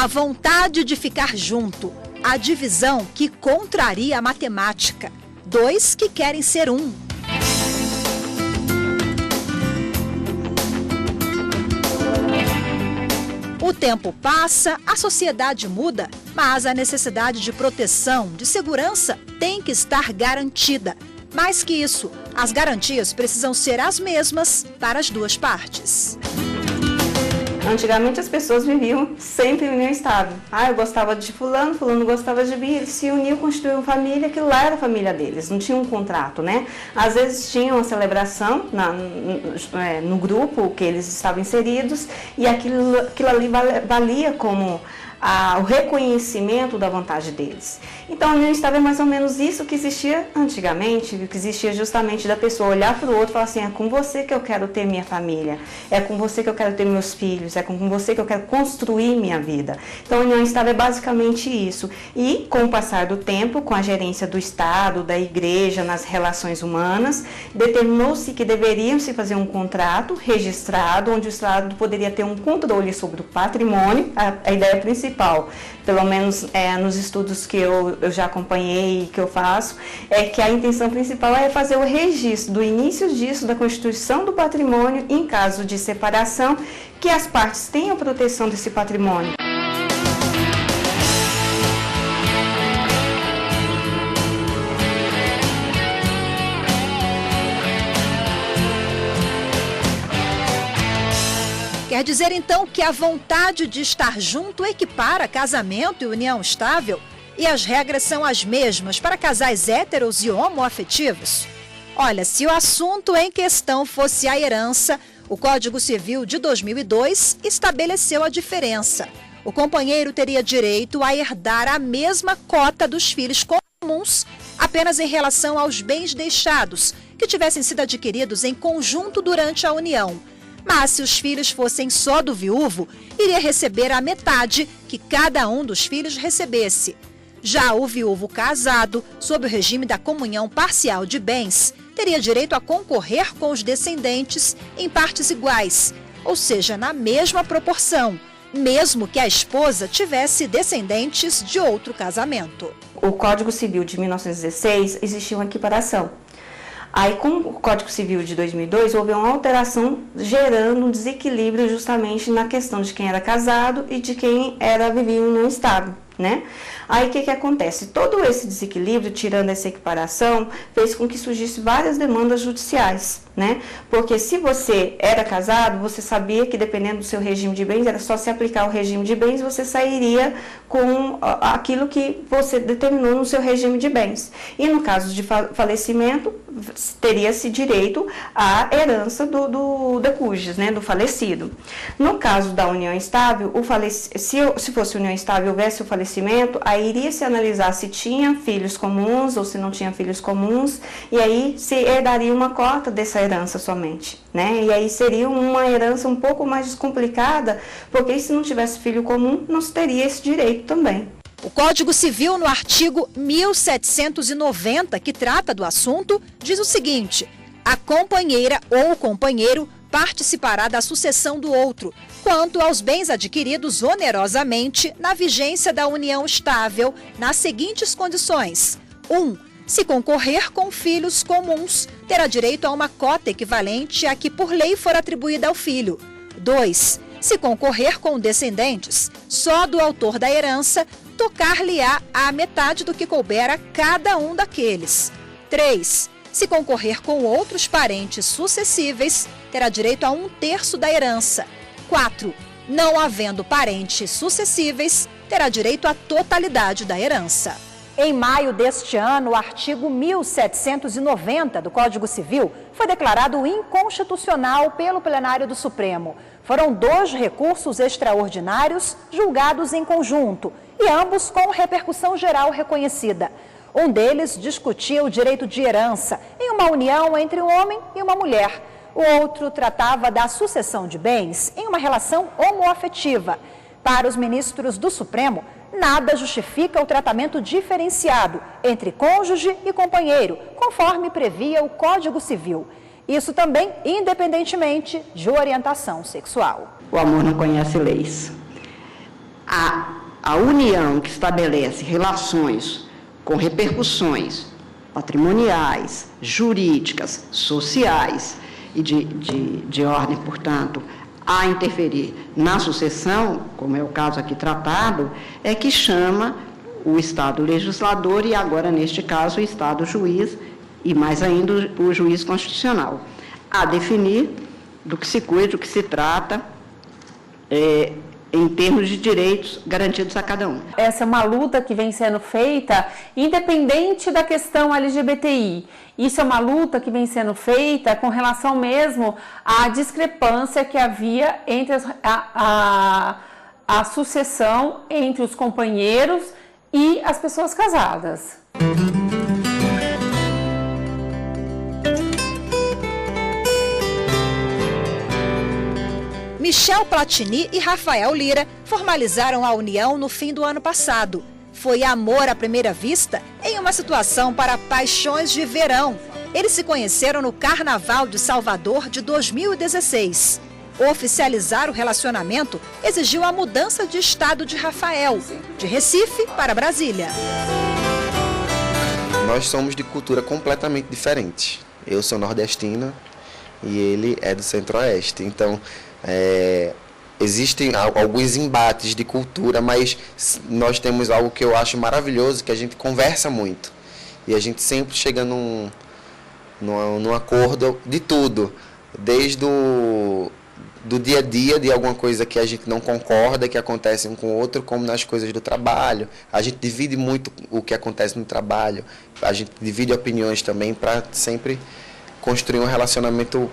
A vontade de ficar junto, a divisão que contraria a matemática. Dois que querem ser um. O tempo passa, a sociedade muda, mas a necessidade de proteção, de segurança, tem que estar garantida. Mais que isso, as garantias precisam ser as mesmas para as duas partes. Antigamente as pessoas viviam sempre em união estável. Eu gostava de fulano, fulano gostava de mim, eles se uniam, constituíam família, aquilo lá era a família deles, não tinha um contrato, né? Às vezes tinha uma celebração no grupo que eles estavam inseridos e aquilo ali valia como o reconhecimento da vontade deles. Então a união estável é mais ou menos isso que existia antigamente, que existia justamente da pessoa olhar para o outro e falar assim, é com você que eu quero ter minha família, é com você que eu quero ter meus filhos, é com você que eu quero construir minha vida. Então a união estável é basicamente isso. E com o passar do tempo, com a gerência do Estado, da igreja, nas relações humanas, determinou-se que deveriam se fazer um contrato registrado, onde o Estado poderia ter um controle sobre o patrimônio, a ideia principal, pelo menos nos estudos que eu já acompanhei e que eu faço, é que a intenção principal é fazer o registro do início disso, da constituição do patrimônio, em caso de separação, que as partes tenham proteção desse patrimônio. Quer dizer, então, que a vontade de estar junto equipara casamento e união estável? E as regras são as mesmas para casais héteros e homoafetivos? Olha, se o assunto em questão fosse a herança, o Código Civil de 2002 estabeleceu a diferença. O companheiro teria direito a herdar a mesma cota dos filhos comuns, apenas em relação aos bens deixados, que tivessem sido adquiridos em conjunto durante a união. Mas se os filhos fossem só do viúvo, iria receber a metade que cada um dos filhos recebesse. Já o viúvo casado, sob o regime da comunhão parcial de bens, teria direito a concorrer com os descendentes em partes iguais, ou seja, na mesma proporção, mesmo que a esposa tivesse descendentes de outro casamento. O Código Civil de 1916 existia uma equiparação. Aí, com o Código Civil de 2002, houve uma alteração gerando um desequilíbrio justamente na questão de quem era casado e de quem vivia em união estável, né? Aí, o que acontece? Todo esse desequilíbrio, tirando essa equiparação, fez com que surgissem várias demandas judiciais, né? Porque se você era casado, você sabia que dependendo do seu regime de bens, era só se aplicar o regime de bens, você sairia com aquilo que você determinou no seu regime de bens. E no caso de falecimento, teria-se direito à herança do decúges, né? Do falecido. No caso da união estável, se fosse união estável e houvesse o falecimento, aí iria se analisar se tinha filhos comuns ou se não tinha filhos comuns, e aí se herdaria uma cota dessa herança somente, né? E aí seria uma herança um pouco mais descomplicada, porque se não tivesse filho comum, não se teria esse direito também. O Código Civil, no artigo 1790, que trata do assunto, diz o seguinte: a companheira ou o companheiro participará da sucessão do outro, quanto aos bens adquiridos onerosamente na vigência da união estável, nas seguintes condições. 1. Se concorrer com filhos comuns, terá direito a uma cota equivalente à que por lei for atribuída ao filho. 2. Se concorrer com descendentes, só do autor da herança, tocar-lhe-á a metade do que couber a cada um daqueles. 3. Se concorrer com outros parentes sucessíveis, terá direito a 1/3 da herança. 4. Não havendo parentes sucessíveis, terá direito à totalidade da herança. Em maio deste ano, o artigo 1790 do Código Civil foi declarado inconstitucional pelo plenário do Supremo. Foram 2 recursos extraordinários julgados em conjunto e ambos com repercussão geral reconhecida. Um deles discutia o direito de herança em uma união entre um homem e uma mulher. O outro tratava da sucessão de bens em uma relação homoafetiva. Para os ministros do Supremo, nada justifica o tratamento diferenciado entre cônjuge e companheiro, conforme previa o Código Civil. Isso também independentemente de orientação sexual. O amor não conhece leis. A a união que estabelece relações com repercussões patrimoniais, jurídicas, sociais e de ordem, portanto, a interferir na sucessão, como é o caso aqui tratado, é que chama o Estado legislador e agora, neste caso, o Estado juiz e, mais ainda, o juiz constitucional, a definir do que se cuida, do que se trata, em termos de direitos garantidos a cada um. Essa é uma luta que vem sendo feita independente da questão LGBTI. Isso é uma luta que vem sendo feita com relação mesmo à discrepância que havia entre a sucessão entre os companheiros e as pessoas casadas. Michel Platini e Rafael Lira formalizaram a união no fim do ano passado. Foi amor à primeira vista em uma situação para paixões de verão. Eles se conheceram no Carnaval de Salvador de 2016. Oficializar o relacionamento exigiu a mudança de estado de Rafael, de Recife para Brasília. Nós somos de cultura completamente diferente. Eu sou nordestina e ele é do Centro-Oeste. Então, existem alguns embates de cultura, mas nós temos algo que eu acho maravilhoso, que a gente conversa muito. E a gente sempre chega num acordo de tudo, desde do dia a dia, de alguma coisa que a gente não concorda, que acontece um com o outro, como nas coisas do trabalho. A gente divide muito o que acontece no trabalho, a gente divide opiniões também para sempre construir um relacionamento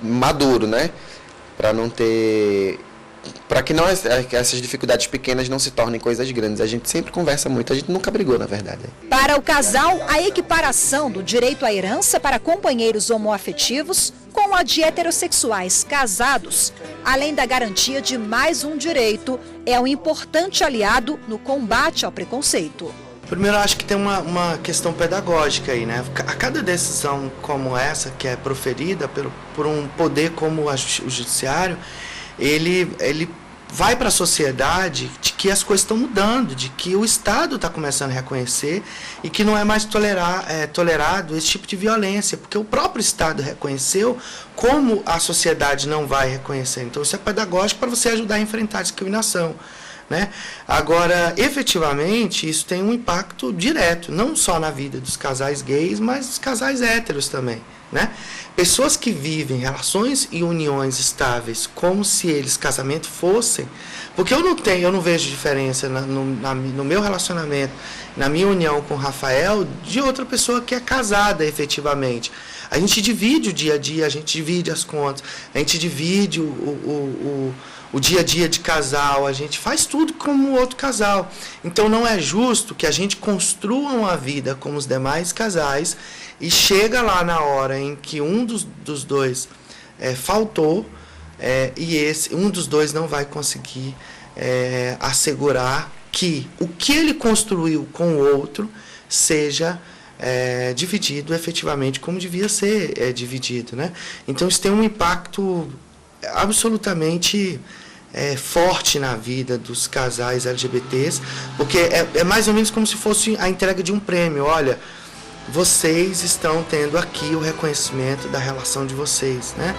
maduro, né? Para que essas dificuldades pequenas não se tornem coisas grandes. A gente sempre conversa muito, a gente nunca brigou, na verdade. Para o casal, a equiparação do direito à herança para companheiros homoafetivos com a de heterossexuais casados, além da garantia de mais um direito, é um importante aliado no combate ao preconceito. Primeiro, eu acho que tem uma questão pedagógica aí, né? A cada decisão como essa, que é proferida por um poder como o judiciário, ele vai para a sociedade de que as coisas estão mudando, de que o Estado está começando a reconhecer e que não é mais tolerado esse tipo de violência, porque o próprio Estado reconheceu, como a sociedade não vai reconhecer. Então, isso é pedagógico para você ajudar a enfrentar a discriminação, né? Agora, efetivamente, isso tem um impacto direto, não só na vida dos casais gays, mas dos casais héteros também, né? Pessoas que vivem relações e uniões estáveis como se eles casamento fossem, porque eu não vejo diferença no meu relacionamento, na minha união com o Rafael, de outra pessoa que é casada efetivamente. A gente divide o dia a dia, a gente divide as contas, a gente divide o dia a dia de casal, a gente faz tudo como o outro casal. Então não é justo que a gente construa uma vida como os demais casais e chega lá na hora em que um dos dois faltou e um dos dois não vai conseguir assegurar que o que ele construiu com o outro seja dividido efetivamente como devia ser dividido, né? Então isso tem um impacto absolutamente forte na vida dos casais LGBTs, porque é mais ou menos como se fosse a entrega de um prêmio. Olha, vocês estão tendo aqui o reconhecimento da relação de vocês, né?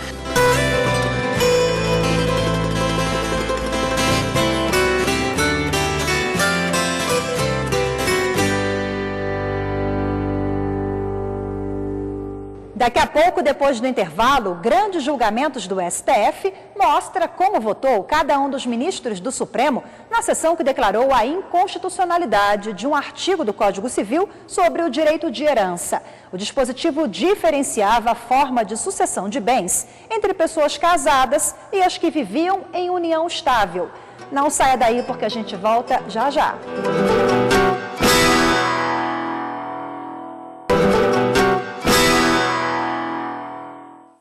Daqui a pouco, depois do intervalo, grandes julgamentos do STF mostra como votou cada um dos ministros do Supremo na sessão que declarou a inconstitucionalidade de um artigo do Código Civil sobre o direito de herança. O dispositivo diferenciava a forma de sucessão de bens entre pessoas casadas e as que viviam em união estável. Não saia daí porque a gente volta já já.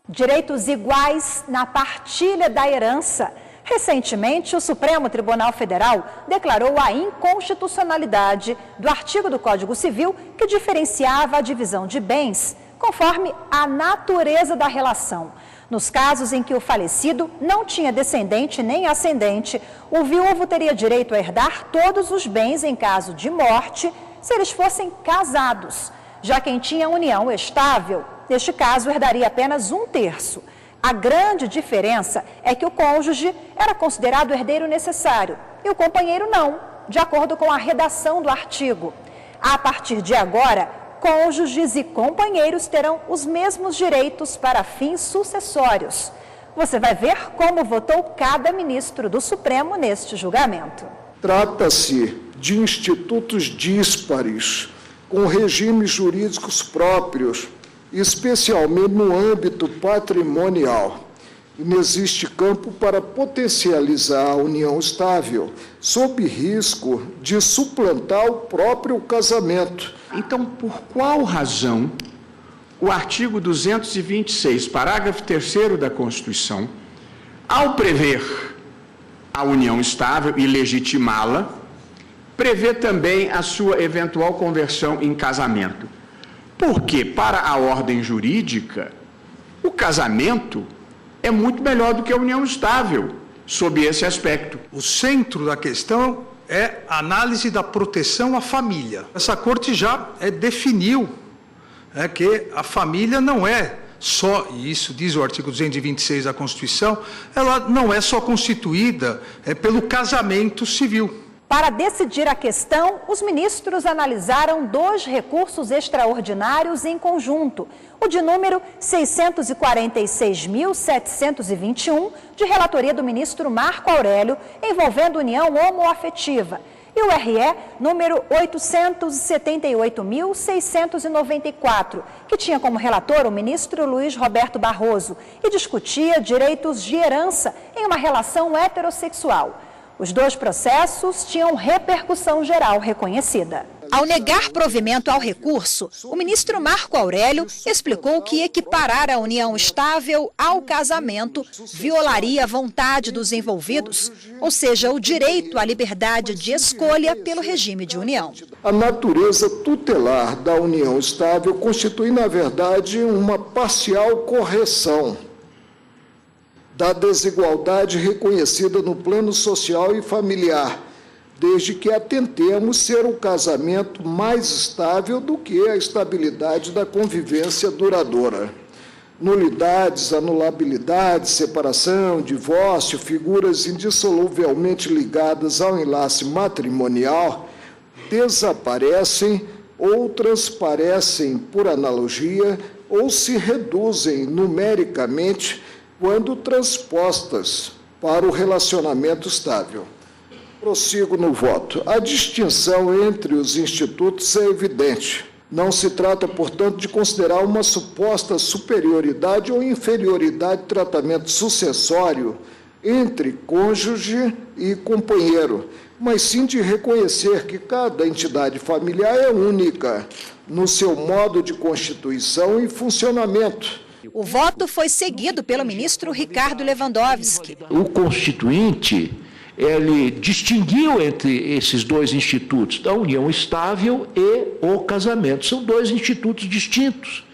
Direitos iguais na partilha da herança. Recentemente, o Supremo Tribunal Federal declarou a inconstitucionalidade do artigo do Código Civil que diferenciava a divisão de bens conforme a natureza da relação. Nos casos em que o falecido não tinha descendente nem ascendente, o viúvo teria direito a herdar todos os bens em caso de morte, se eles fossem casados. Já quem tinha união estável, neste caso, herdaria apenas 1/3. A grande diferença é que o cônjuge era considerado herdeiro necessário e o companheiro não, de acordo com a redação do artigo. A partir de agora, cônjuges e companheiros terão os mesmos direitos para fins sucessórios. Você vai ver como votou cada ministro do Supremo neste julgamento. Trata-se de institutos díspares, com regimes jurídicos próprios, especialmente no âmbito patrimonial. E não existe campo para potencializar a união estável, sob risco de suplantar o próprio casamento. Então, por qual razão o artigo 226, parágrafo 3º da Constituição, ao prever a união estável e legitimá-la, prevê também a sua eventual conversão em casamento? Porque, para a ordem jurídica, o casamento é muito melhor do que a união estável, sob esse aspecto. O centro da questão é a análise da proteção à família. Essa corte já definiu que a família não é só, e isso diz o artigo 226 da Constituição, ela não é só constituída pelo casamento civil. Para decidir a questão, os ministros analisaram 2 recursos extraordinários em conjunto. O de número 646.721, de relatoria do ministro Marco Aurélio, envolvendo união homoafetiva. E o RE número 878.694, que tinha como relator o ministro Luiz Roberto Barroso e discutia direitos de herança em uma relação heterossexual. Os 2 processos tinham repercussão geral reconhecida. Ao negar provimento ao recurso, o ministro Marco Aurélio explicou que equiparar a união estável ao casamento violaria a vontade dos envolvidos, ou seja, o direito à liberdade de escolha pelo regime de união. A natureza tutelar da união estável constitui, na verdade, uma parcial correção da desigualdade reconhecida no plano social e familiar, desde que atentemos ser o casamento mais estável do que a estabilidade da convivência duradoura. Nulidades, anulabilidade, separação, divórcio, figuras indissoluvelmente ligadas ao enlace matrimonial, desaparecem ou transparecem por analogia ou se reduzem numericamente quando transpostas para o relacionamento estável. Prossigo no voto. A distinção entre os institutos é evidente. Não se trata, portanto, de considerar uma suposta superioridade ou inferioridade de tratamento sucessório entre cônjuge e companheiro, mas sim de reconhecer que cada entidade familiar é única no seu modo de constituição e funcionamento. O voto foi seguido pelo ministro Ricardo Lewandowski. O Constituinte, ele distinguiu entre esses 2 institutos, a união estável e o casamento. São 2 institutos distintos,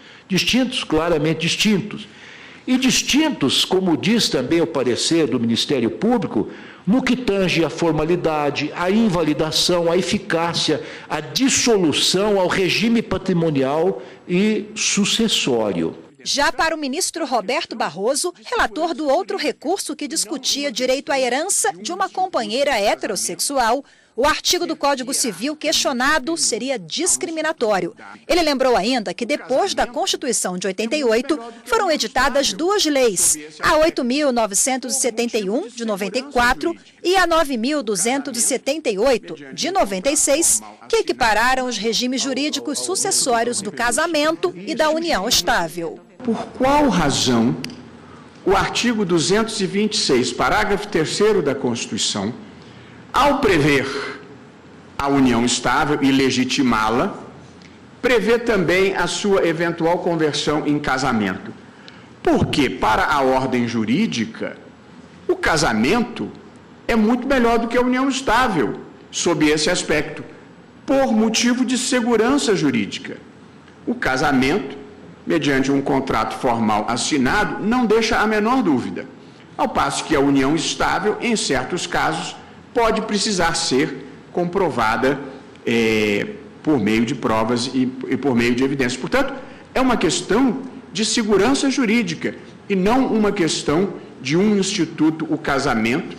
claramente distintos. E distintos, como diz também o parecer do Ministério Público, no que tange à formalidade, à invalidação, à eficácia, à dissolução, ao regime patrimonial e sucessório. Já para o ministro Roberto Barroso, relator do outro recurso que discutia direito à herança de uma companheira heterossexual, o artigo do Código Civil questionado seria discriminatório. Ele lembrou ainda que depois da Constituição de 88, foram editadas 2 leis, a 8.971, de 94, e a 9.278, de 96, que equipararam os regimes jurídicos sucessórios do casamento e da união estável. Por qual razão o artigo 226, parágrafo 3º da Constituição, ao prever a união estável e legitimá-la, prevê também a sua eventual conversão em casamento? Porque, para a ordem jurídica, o casamento é muito melhor do que a união estável, sob esse aspecto, por motivo de segurança jurídica. O casamento mediante um contrato formal assinado, não deixa a menor dúvida. Ao passo que a união estável, em certos casos, pode precisar ser comprovada por meio de provas e por meio de evidências. Portanto, é uma questão de segurança jurídica e não uma questão de um instituto, o casamento,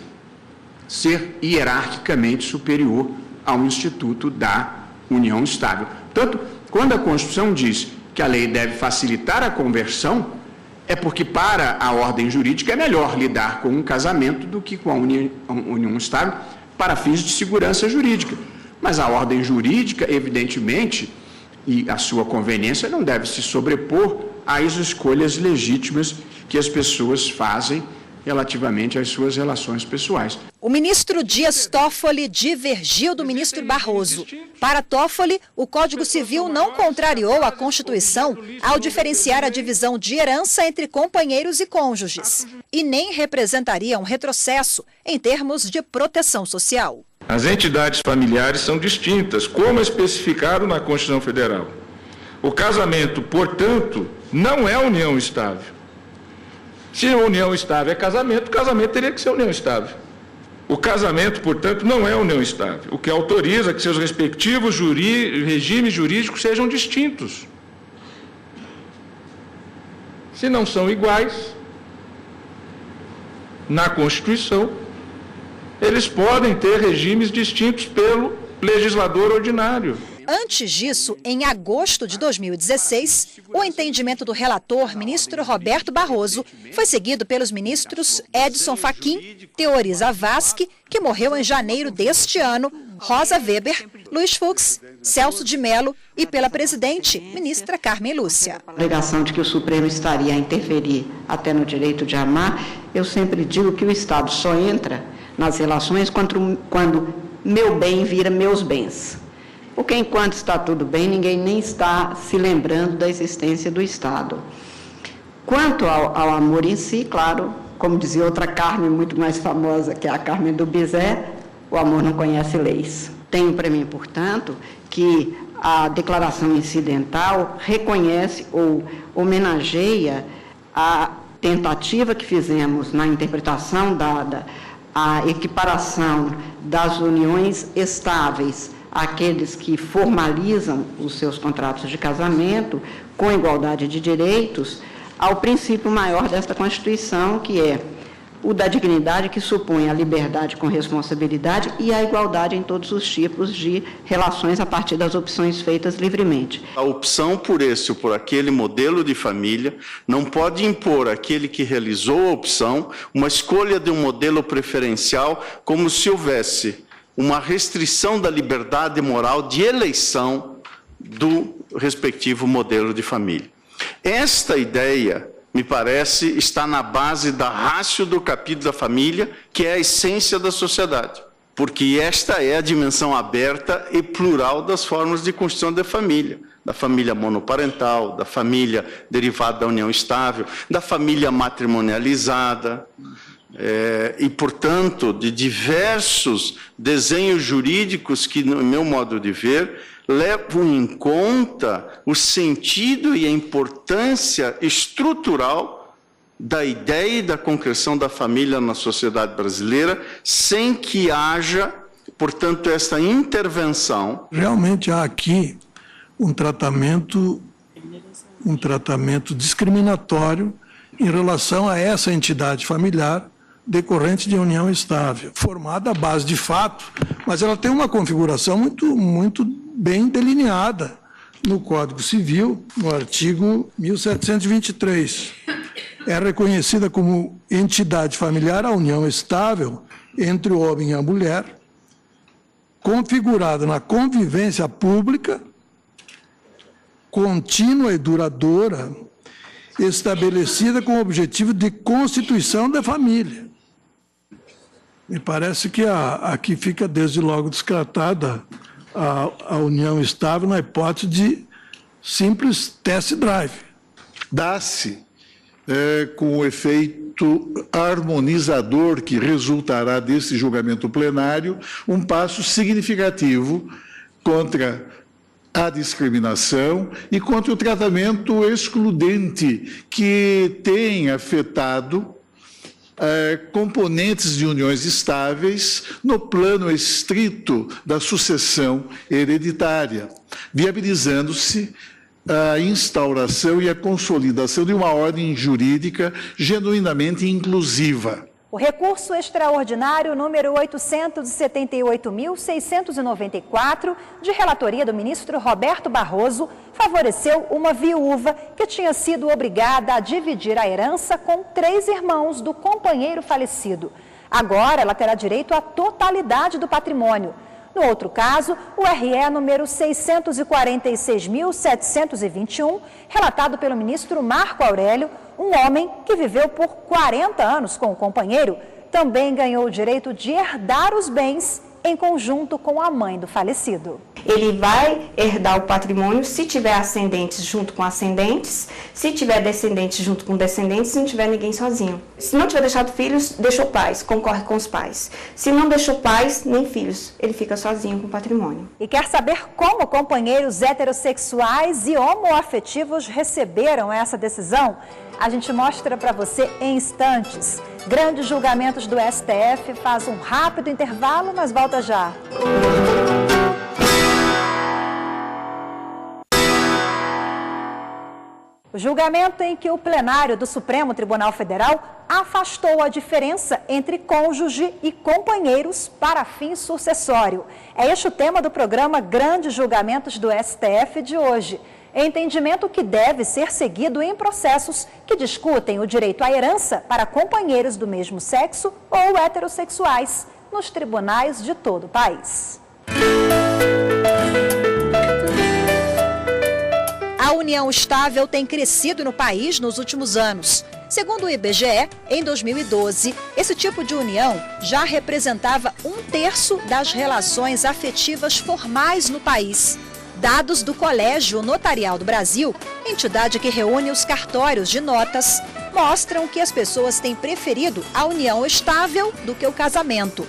ser hierarquicamente superior ao instituto da união estável. Portanto, quando a Constituição diz que a lei deve facilitar a conversão, é porque para a ordem jurídica é melhor lidar com um casamento do que com a união estável para fins de segurança jurídica. Mas a ordem jurídica, evidentemente, e a sua conveniência não deve se sobrepor às escolhas legítimas que as pessoas fazem relativamente às suas relações pessoais. O ministro Dias Toffoli divergiu do ministro Barroso. Para Toffoli, o Código Civil não contrariou a Constituição ao diferenciar a divisão de herança entre companheiros e cônjuges, e nem representaria um retrocesso em termos de proteção social. As entidades familiares são distintas, como especificado na Constituição Federal. O casamento, portanto, não é união estável. Se a união estável é casamento, o casamento teria que ser união estável. O casamento, portanto, não é união estável, o que autoriza que seus respectivos regimes jurídicos sejam distintos. Se não são iguais, na Constituição, eles podem ter regimes distintos pelo legislador ordinário. Antes disso, em agosto de 2016, o entendimento do relator, ministro Roberto Barroso, foi seguido pelos ministros Edson Fachin, Teori Zavascki, que morreu em janeiro deste ano, Rosa Weber, Luiz Fux, Celso de Mello e pela presidente, ministra Carmen Lúcia. A alegação de que o Supremo estaria a interferir até no direito de amar, eu sempre digo que o Estado só entra nas relações quando meu bem vira meus bens. Porque enquanto está tudo bem, ninguém nem está se lembrando da existência do Estado. Quanto ao amor em si, claro, como dizia outra Carmen muito mais famosa, que é a Carmen do Bizet, o amor não conhece leis. Tenho para mim, portanto, que a declaração incidental reconhece ou homenageia a tentativa que fizemos na interpretação dada, a equiparação das uniões estáveis àqueles que formalizam os seus contratos de casamento com igualdade de direitos, ao princípio maior desta Constituição, que é o da dignidade, que supõe a liberdade com responsabilidade e a igualdade em todos os tipos de relações a partir das opções feitas livremente. A opção por esse ou por aquele modelo de família não pode impor àquele que realizou a opção uma escolha de um modelo preferencial, como se houvesse uma restrição da liberdade moral de eleição do respectivo modelo de família. Esta ideia, me parece, está na base da ratio do capítulo da família, que é a essência da sociedade, porque esta é a dimensão aberta e plural das formas de construção da família monoparental, da família derivada da união estável, da família matrimonializada, e, portanto, de diversos desenhos jurídicos que, no meu modo de ver, levam em conta o sentido e a importância estrutural da ideia e da concreção da família na sociedade brasileira, sem que haja, portanto, essa intervenção. Realmente há aqui um tratamento discriminatório em relação a essa entidade familiar decorrente de união estável, formada à base de fato, mas ela tem uma configuração muito bem delineada no Código Civil, no artigo 1723. É reconhecida como entidade familiar a união estável entre o homem e a mulher, configurada na convivência pública, contínua e duradoura, estabelecida com o objetivo de constituição da família. Me parece que aqui fica desde logo descartada a união estável na hipótese de simples test drive. Dá-se com o efeito harmonizador que resultará desse julgamento plenário um passo significativo contra à discriminação e contra o tratamento excludente que tem afetado componentes de uniões estáveis no plano estrito da sucessão hereditária, viabilizando-se a instauração e a consolidação de uma ordem jurídica genuinamente inclusiva. O recurso extraordinário número 878.694, de relatoria do ministro Roberto Barroso, favoreceu uma viúva que tinha sido obrigada a dividir a herança com 3 irmãos do companheiro falecido. Agora ela terá direito à totalidade do patrimônio. No outro caso, o RE número 646.721, relatado pelo ministro Marco Aurélio, um homem que viveu por 40 anos com o companheiro, também ganhou o direito de herdar os bens em conjunto com a mãe do falecido. Ele vai herdar o patrimônio se tiver ascendentes junto com ascendentes, se tiver descendentes junto com descendentes, se não tiver ninguém sozinho. Se não tiver deixado filhos, deixou pais, concorre com os pais. Se não deixou pais, nem filhos, ele fica sozinho com o patrimônio. E quer saber como companheiros heterossexuais e homoafetivos receberam essa decisão? A gente mostra para você em instantes. Grandes julgamentos do STF faz um rápido intervalo, mas volta já. O julgamento em que o plenário do Supremo Tribunal Federal afastou a diferença entre cônjuge e companheiros para fim sucessório. É este o tema do programa Grandes Julgamentos do STF de hoje. Entendimento que deve ser seguido em processos que discutem o direito à herança para companheiros do mesmo sexo ou heterossexuais nos tribunais de todo o país. A união estável tem crescido no país nos últimos anos. Segundo o IBGE, em 2012, esse tipo de união já representava 1/3 das relações afetivas formais no país. Dados do Colégio Notarial do Brasil, entidade que reúne os cartórios de notas, mostram que as pessoas têm preferido a união estável do que o casamento.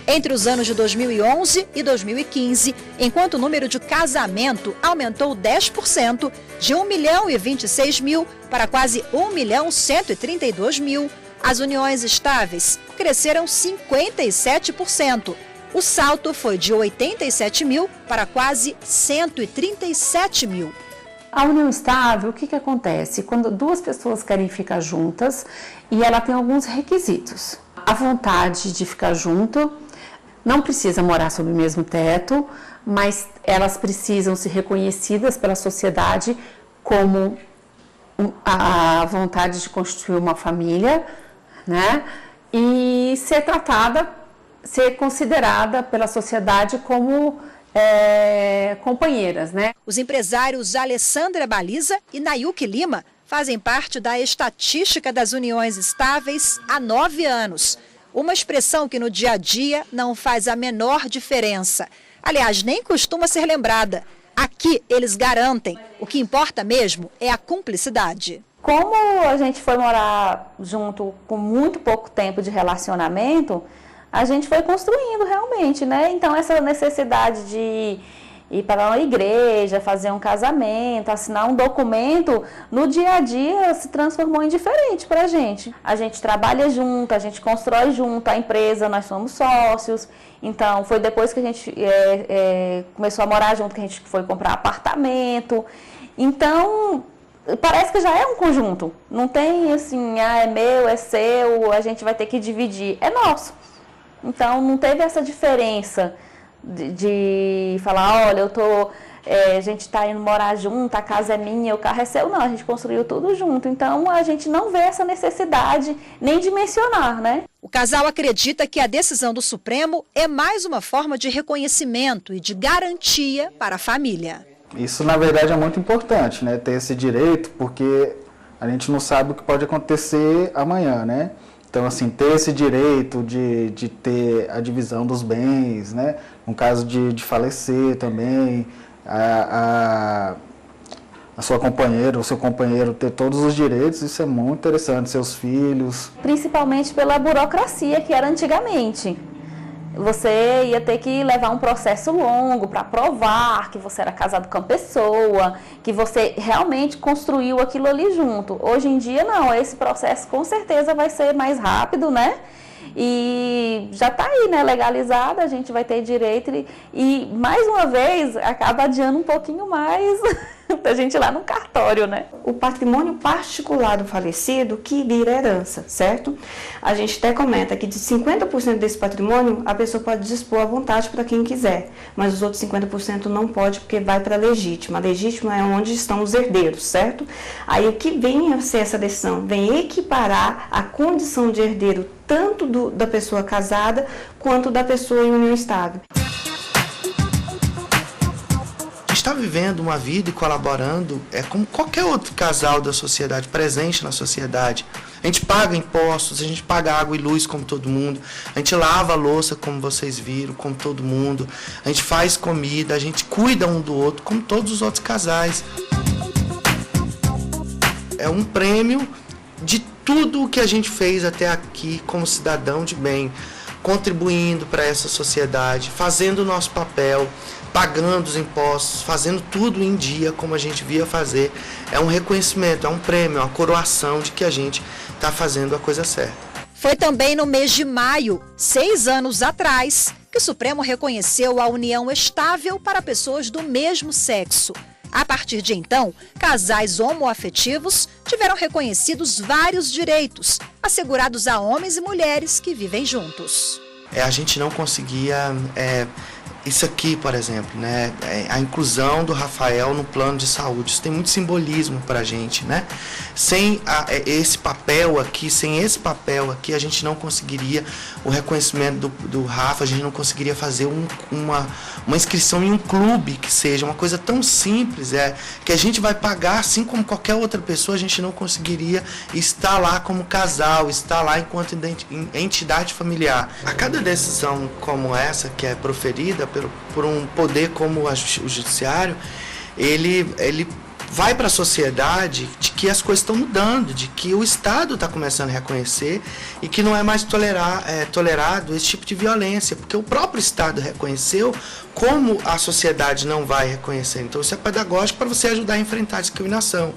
Entre os anos de 2011 e 2015, enquanto o número de casamento aumentou 10%, de 1.026.000 para quase 1.132.000, as uniões estáveis cresceram 57%. O salto foi de 87.000 para quase 137.000. A união estável, o que acontece? Quando 2 pessoas querem ficar juntas e ela tem alguns requisitos. A vontade de ficar junto, não precisa morar sob o mesmo teto, mas elas precisam ser reconhecidas pela sociedade como a vontade de constituir uma família, né? E ser considerada pela sociedade como companheiras, né? Os empresários Alessandra Baliza e Nayuki Lima fazem parte da estatística das uniões estáveis há 9 anos. Uma expressão que no dia a dia não faz a menor diferença. Aliás, nem costuma ser lembrada. Aqui eles garantem, o que importa mesmo é a cumplicidade. Como a gente foi morar junto com muito pouco tempo de relacionamento, a gente foi construindo realmente, né? Então, essa necessidade de ir para uma igreja, fazer um casamento, assinar um documento, no dia a dia se transformou em diferente para a gente. A gente trabalha junto, a gente constrói junto, a empresa, nós somos sócios. Então, foi depois que a gente começou a morar junto que a gente foi comprar apartamento. Então, parece que já é um conjunto. Não tem assim, é meu, é seu, a gente vai ter que dividir. É nosso. Então, não teve essa diferença de falar, olha, a gente está indo morar junto, a casa é minha, o carro é seu. Não, a gente construiu tudo junto. Então, a gente não vê essa necessidade nem de mencionar, né? O casal acredita que a decisão do Supremo é mais uma forma de reconhecimento e de garantia para a família. Isso, na verdade, é muito importante, né? Ter esse direito, porque a gente não sabe o que pode acontecer amanhã, né? Então, assim, ter esse direito de ter a divisão dos bens, né? No caso de falecer também, a sua companheira, o seu companheiro ter todos os direitos, isso é muito interessante, seus filhos. Principalmente pela burocracia que era antigamente. você ia ter que levar um processo longo para provar que você era casado com a pessoa, que você realmente construiu aquilo ali junto. Hoje em dia, não, esse processo com certeza vai ser mais rápido, né? E já está aí, né, legalizado, a gente vai ter direito e mais uma vez, acaba adiando um pouquinho mais da gente ir lá no cartório, né? O patrimônio particular do falecido que vira herança, certo? A gente até comenta que de 50% desse patrimônio, a pessoa pode dispor à vontade para quem quiser, mas os outros 50% não pode porque vai para a legítima. A legítima é onde estão os herdeiros, certo? Aí o que vem a ser essa decisão? Vem equiparar a condição de herdeiro tanto da pessoa casada quanto da pessoa em união estável. Está vivendo uma vida e colaborando como qualquer outro casal da sociedade, presente na sociedade. A gente paga impostos, a gente paga água e luz como todo mundo, a gente lava a louça como vocês viram, como todo mundo, a gente faz comida, a gente cuida um do outro como todos os outros casais. É um prêmio de tudo o que a gente fez até aqui como cidadão de bem, contribuindo para essa sociedade, fazendo o nosso papel, pagando os impostos, fazendo tudo em dia como a gente via fazer. É um reconhecimento, é um prêmio, é uma coroação de que a gente está fazendo a coisa certa. Foi também no mês de maio, 6 anos atrás, que o Supremo reconheceu a união estável para pessoas do mesmo sexo. A partir de então, casais homoafetivos tiveram reconhecidos vários direitos, assegurados a homens e mulheres que vivem juntos. A gente não conseguia... Isso aqui, por exemplo, né? A inclusão do Rafael no plano de saúde, isso tem muito simbolismo para a gente, né? Sem esse papel aqui, a gente não conseguiria o reconhecimento do Rafa, a gente não conseguiria fazer uma inscrição em um clube, que seja uma coisa tão simples, que a gente vai pagar, assim como qualquer outra pessoa, a gente não conseguiria estar lá como casal, estar lá enquanto entidade familiar. A cada decisão como essa, que é proferida por um poder como o judiciário, ele vai para a sociedade de que as coisas estão mudando, de que o Estado está começando a reconhecer e que não é mais tolerado esse tipo de violência, porque o próprio Estado reconheceu, como a sociedade não vai reconhecer. Então isso é pedagógico para você ajudar a enfrentar a discriminação,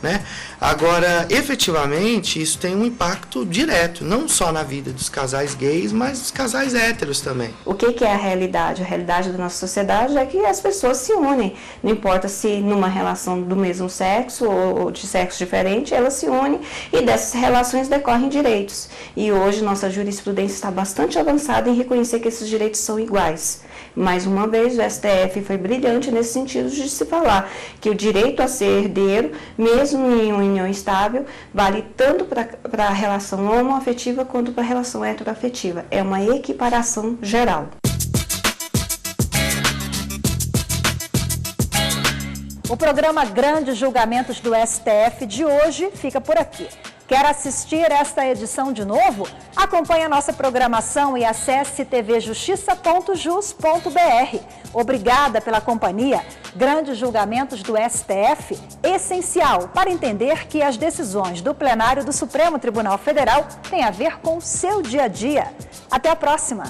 né? Agora, efetivamente, isso tem um impacto direto, não só na vida dos casais gays, mas dos casais héteros também. O que é a realidade? A realidade da nossa sociedade é que as pessoas se unem. Não importa se numa relação do mesmo sexo ou de sexo diferente, elas se unem e dessas relações decorrem direitos. E hoje nossa jurisprudência está bastante avançada em reconhecer que esses direitos são iguais. Mais uma vez, o STF foi brilhante nesse sentido de se falar que o direito a ser herdeiro, mesmo em uma união estável, vale tanto para a relação homoafetiva quanto para a relação heteroafetiva. É uma equiparação geral. O programa Grandes Julgamentos do STF de hoje fica por aqui. Quer assistir esta edição de novo? Acompanhe a nossa programação e acesse tvjustiça.jus.br. Obrigada pela companhia. Grandes Julgamentos do STF, essencial para entender que as decisões do plenário do Supremo Tribunal Federal têm a ver com o seu dia a dia. Até a próxima!